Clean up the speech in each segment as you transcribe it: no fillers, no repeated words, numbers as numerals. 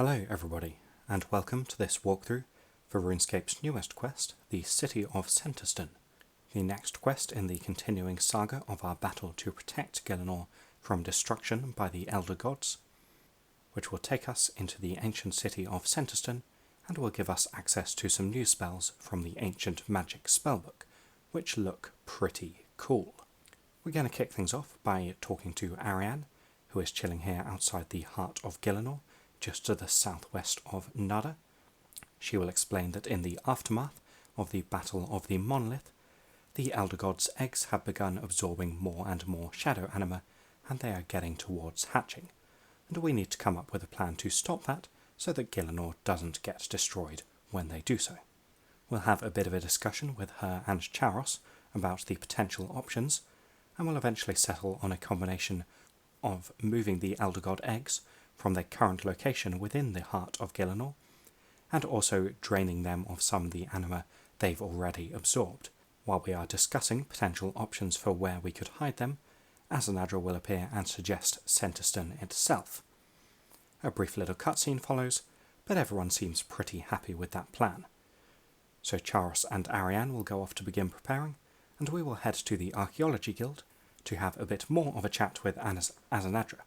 Hello everybody, and welcome to this walkthrough for Runescape's newest quest, the City of Senntisten, the next quest in the continuing saga of our battle to protect Gielinor from destruction by the Elder Gods, which will take us into the ancient city of Senntisten and will give us access to some new spells from the ancient magic spellbook, which look pretty cool. We're going to kick things off by talking to Ariane, who is chilling here outside the heart of Gielinor, just to the southwest of Nada. She will explain that in the aftermath of the Battle of the Monolith, the Elder Gods' eggs have begun absorbing more and more shadow anima, and they are getting towards hatching, and we need to come up with a plan to stop that so that Gielinor doesn't get destroyed when they do so. We'll have a bit of a discussion with her and Charos about the potential options, and we'll eventually settle on a combination of moving the Elder God eggs from their current location within the heart of Gielinor, and also draining them of some of the anima they've already absorbed. While we are discussing potential options for where we could hide them, Asanadra will appear and suggest Senntisten itself. A brief little cutscene follows, but everyone seems pretty happy with that plan. So Charos and Ariane will go off to begin preparing, and we will head to the Archaeology Guild to have a bit more of a chat with Asanadra,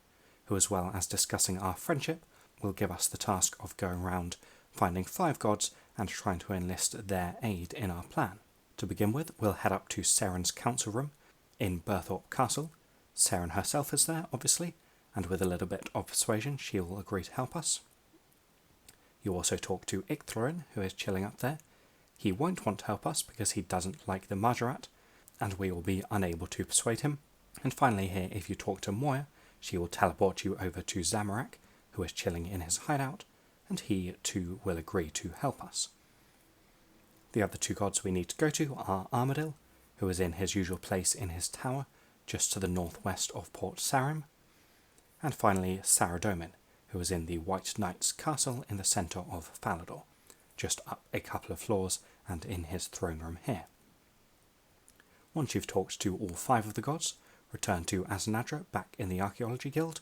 who, as well as discussing our friendship, will give us the task of going around finding 5 gods and trying to enlist their aid in our plan. To begin with, we'll head up to Seren's council room in Berthorpe Castle. Seren herself is there, obviously, and with a little bit of persuasion she will agree to help us. You also talk to Icthlorin, who is chilling up there. He won't want to help us because he doesn't like the Majorat, and we will be unable to persuade him. And finally here, if you talk to Moya, she will teleport you over to Zamorak, who is chilling in his hideout, and he too will agree to help us. The other 2 gods we need to go to are Armadil, who is in his usual place in his tower, just to the northwest of Port Sarim, and finally Saradomin, who is in the White Knight's castle in the centre of Falador, just up a couple of floors and in his throne room here. Once you've talked to all 5 of the gods, return to Asanadra back in the Archaeology Guild,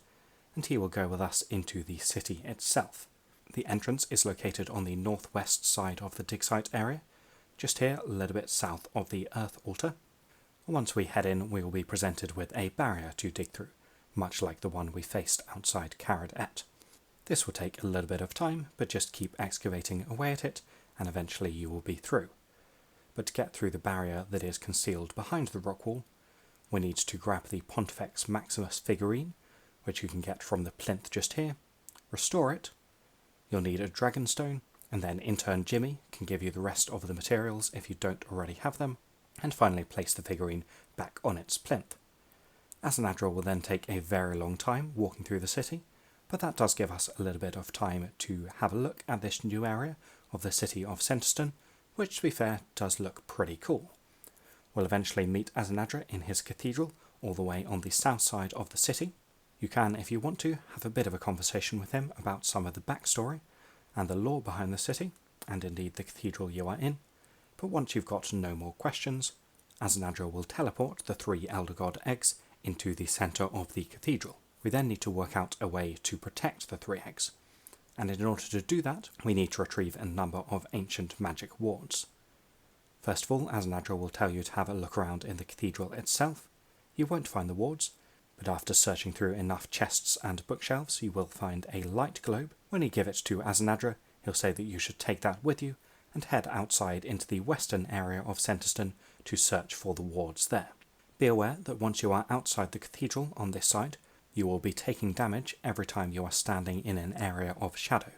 and he will go with us into the city itself. The entrance is located on the northwest side of the dig site area, just here a little bit south of the Earth Altar. Once we head in, we will be presented with a barrier to dig through, much like the one we faced outside Carad-et. This will take a little bit of time, but just keep excavating away at it, and eventually you will be through. But to get through the barrier that is concealed behind the rock wall, we need to grab the Pontifex Maximus figurine, which you can get from the plinth just here, restore it. You'll need a Dragonstone, and then intern Jimmy can give you the rest of the materials if you don't already have them, and finally place the figurine back on its plinth. Asanadra will then take a very long time walking through the city, but that does give us a little bit of time to have a look at this new area of the City of Senntisten, which, to be fair, does look pretty cool. We'll eventually meet Asanadra in his cathedral, all the way on the south side of the city. You can, if you want to, have a bit of a conversation with him about some of the backstory and the lore behind the city, and indeed the cathedral you are in. But once you've got no more questions, Asanadra will teleport the 3 Elder God eggs into the centre of the cathedral. We then need to work out a way to protect the 3 eggs, and in order to do that, we need to retrieve a number of ancient magic wards. First of all, Asanadra will tell you to have a look around in the cathedral itself. You won't find the wards, but after searching through enough chests and bookshelves, you will find a light globe. When you give it to Asanadra, he'll say that you should take that with you and head outside into the western area of Senntisten to search for the wards there. Be aware that once you are outside the cathedral on this side, you will be taking damage every time you are standing in an area of shadow.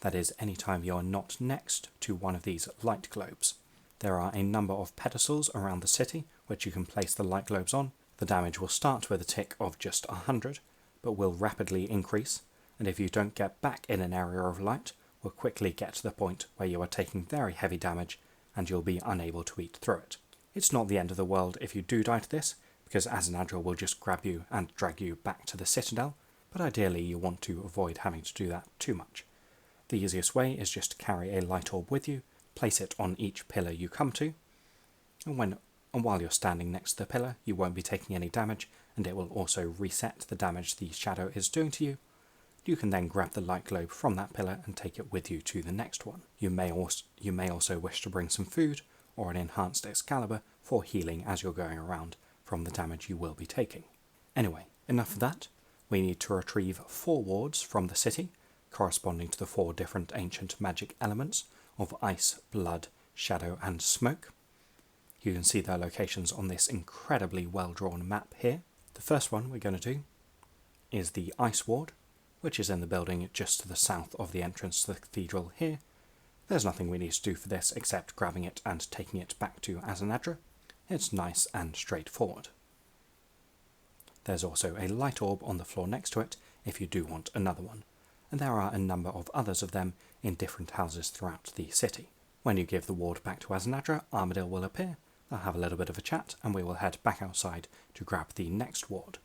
That is, any time you are not next to one of these light globes. There are a number of pedestals around the city which you can place the light globes on. The damage will start with a tick of just 100, but will rapidly increase, and if you don't get back in an area of light, will quickly get to the point where you are taking very heavy damage and you'll be unable to eat through it. It's not the end of the world if you do die to this, because Asanadra will just grab you and drag you back to the citadel, but ideally you want to avoid having to do that too much. The easiest way is just to carry a light orb with you, place it on each pillar you come to, and while you're standing next to the pillar, you won't be taking any damage, and it will also reset the damage the shadow is doing to you. You can then grab the light globe from that pillar and take it with you to the next one. You may also wish to bring some food or an enhanced Excalibur for healing as you're going around from the damage you will be taking. Anyway, enough of that. We need to retrieve 4 wards from the city, corresponding to the 4 different ancient magic elements of ice, blood, shadow and smoke. You can see their locations on this incredibly well-drawn map here. The first one we're going to do is the Ice Ward, which is in the building just to the south of the entrance to the cathedral here. There's nothing we need to do for this except grabbing it and taking it back to Azanadra. It's nice and straightforward. There's also a light orb on the floor next to it if you do want another one, and there are a number of others of them in different houses throughout the city. When you give the ward back to Azanadra, Armadil will appear, they'll have a little bit of a chat, and we will head back outside to grab the next ward.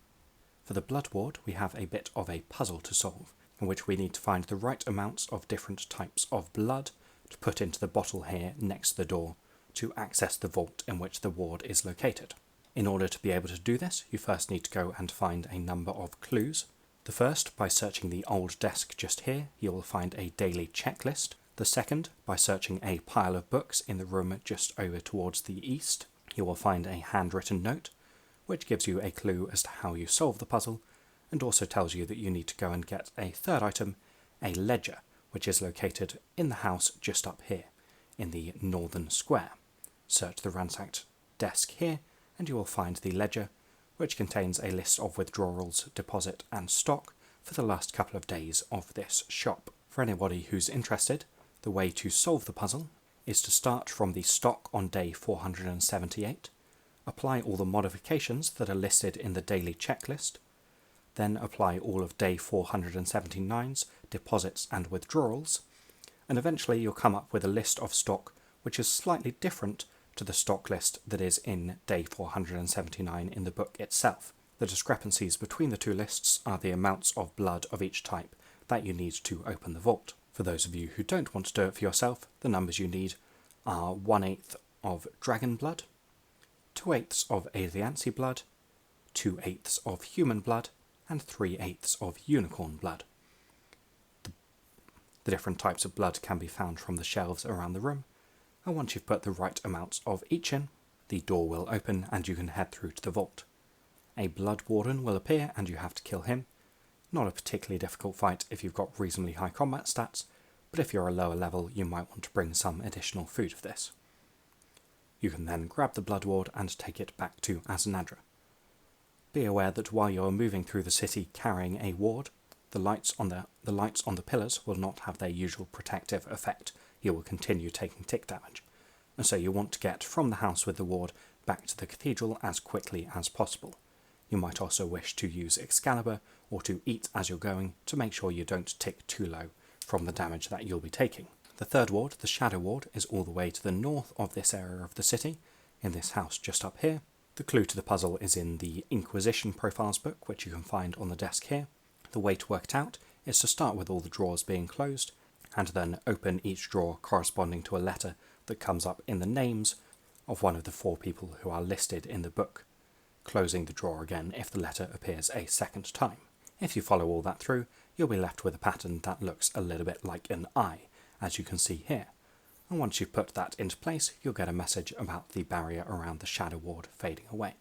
For the Blood Ward, we have a bit of a puzzle to solve, in which we need to find the right amounts of different types of blood to put into the bottle here next to the door to access the vault in which the ward is located. In order to be able to do this, you first need to go and find a number of clues. The first, by searching the old desk just here, you will find a daily checklist. The second, by searching a pile of books in the room just over towards the east, you will find a handwritten note, which gives you a clue as to how you solve the puzzle, and also tells you that you need to go and get a third item, a ledger, which is located in the house just up here, in the northern square. Search the ransacked desk here, and you will find the ledger, which contains a list of withdrawals, deposit and stock for the last couple of days of this shop. For anybody who's interested, the way to solve the puzzle is to start from the stock on day 478, apply all the modifications that are listed in the daily checklist, then apply all of day 479's deposits and withdrawals, and eventually you'll come up with a list of stock which is slightly different to the stock list that is in day 479 in the book itself. The discrepancies between the two lists are the amounts of blood of each type that you need to open the vault. For those of you who don't want to do it for yourself, the numbers you need are 1/8 of dragon blood, 2/8 of Aviancy blood, 2/8 of human blood, and 3/8 of unicorn blood. The different types of blood can be found from the shelves around the room, and once you've put the right amounts of each in, the door will open and you can head through to the vault. A blood warden will appear and you have to kill him. Not a particularly difficult fight if you've got reasonably high combat stats, but if you're a lower level you might want to bring some additional food for this. You can then grab the blood ward and take it back to Azanadra. Be aware that while you are moving through the city carrying a ward, the lights on the pillars will not have their usual protective effect. You will continue taking tick damage, and so you want to get from the house with the ward back to the cathedral as quickly as possible. You might also wish to use Excalibur or to eat as you're going to make sure you don't tick too low from the damage that you'll be taking. The third ward, the Shadow Ward, is all the way to the north of this area of the city, in this house just up here. The clue to the puzzle is in the Inquisition Profiles book, which you can find on the desk here. The way to work it out is to start with all the drawers being closed, and then open each drawer corresponding to a letter that comes up in the names of one of the 4 people who are listed in the book, closing the drawer again if the letter appears a second time. If you follow all that through, you'll be left with a pattern that looks a little bit like an eye, as you can see here. And once you've put that into place, you'll get a message about the barrier around the Shadow Ward fading away.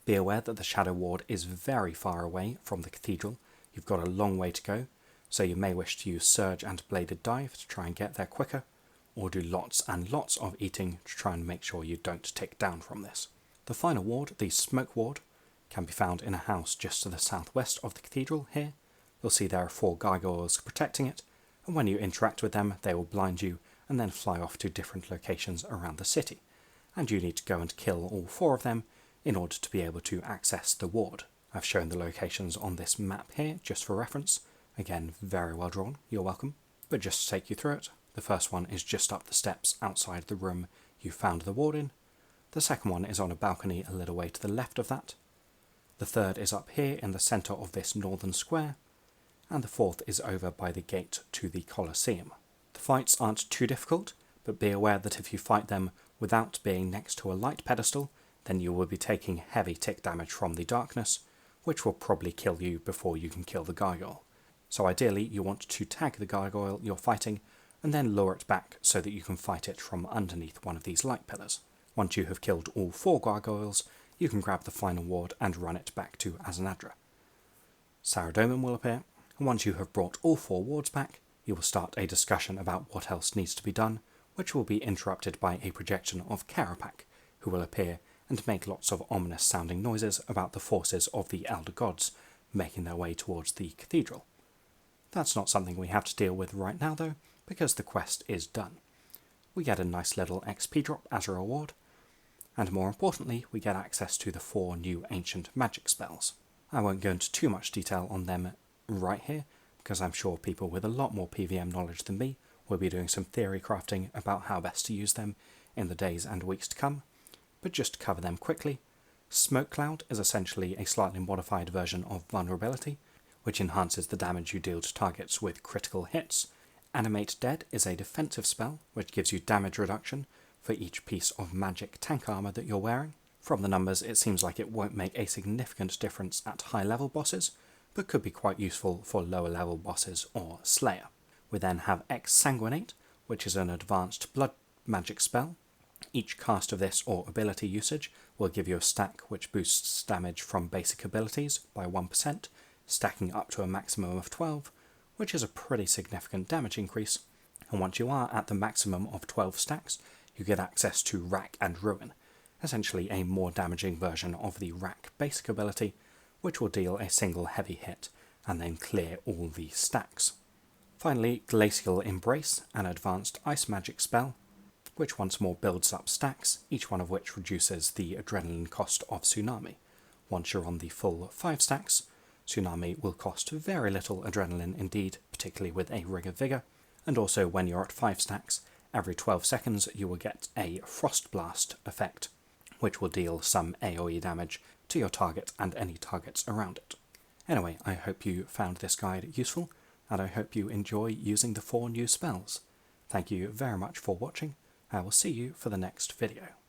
Be aware that the Shadow Ward is very far away from the cathedral. You've got a long way to go, so you may wish to use Surge and Bladed Dive to try and get there quicker, or do lots and lots of eating to try and make sure you don't tick down from this. The final ward, the Smoke Ward, can be found in a house just to the southwest of the cathedral here. You'll see there are 4 gargoyles protecting it, and when you interact with them they will blind you and then fly off to different locations around the city, and you need to go and kill all 4 of them in order to be able to access the ward. I've shown the locations on this map here just for reference. Again, very well drawn, you're welcome. But just to take you through it, the first one is just up the steps outside the room you found the ward in. The second one is on a balcony a little way to the left of that. The third is up here in the centre of this northern square, and the fourth is over by the gate to the Colosseum. The fights aren't too difficult, but be aware that if you fight them without being next to a light pedestal, then you will be taking heavy tick damage from the darkness, which will probably kill you before you can kill the gargoyle. So ideally you want to tag the gargoyle you're fighting and then lure it back so that you can fight it from underneath one of these light pillars. Once you have killed all 4 gargoyles, you can grab the final ward and run it back to Azanadra. Saradomin will appear, and once you have brought all 4 wards back, you will start a discussion about what else needs to be done, which will be interrupted by a projection of Karapak, who will appear and make lots of ominous sounding noises about the forces of the Elder Gods making their way towards the cathedral. That's not something we have to deal with right now though, because the quest is done. We get a nice little XP drop as a reward, and more importantly we get access to the 4 new ancient magic spells. I won't go into too much detail on them right here, because I'm sure people with a lot more PVM knowledge than me will be doing some theory crafting about how best to use them in the days and weeks to come, but just to cover them quickly, Smoke Cloud is essentially a slightly modified version of Vulnerability, which enhances the damage you deal to targets with critical hits. Animate Dead is a defensive spell, which gives you damage reduction for each piece of magic tank armor that you're wearing. From the numbers, it seems like it won't make a significant difference at high level bosses, but could be quite useful for lower level bosses or Slayer. We then have Exsanguinate, which is an advanced blood magic spell. Each cast of this or ability usage will give you a stack which boosts damage from basic abilities by 1%, stacking up to a maximum of 12, which is a pretty significant damage increase. And once you are at the maximum of 12 stacks, you get access to Rack and Ruin, essentially a more damaging version of the Rack basic ability, which will deal a single heavy hit and then clear all the stacks. Finally, Glacial Embrace, an advanced ice magic spell, which once more builds up stacks, each one of which reduces the adrenaline cost of Tsunami. Once you're on the full 5 stacks, Tsunami will cost very little adrenaline indeed, particularly with a Ring of Vigor, and also when you're at 5 stacks, every 12 seconds you will get a Frost Blast effect, which will deal some AoE damage to your target and any targets around it. Anyway, I hope you found this guide useful, and I hope you enjoy using the 4 new spells. Thank you very much for watching. I will see you for the next video.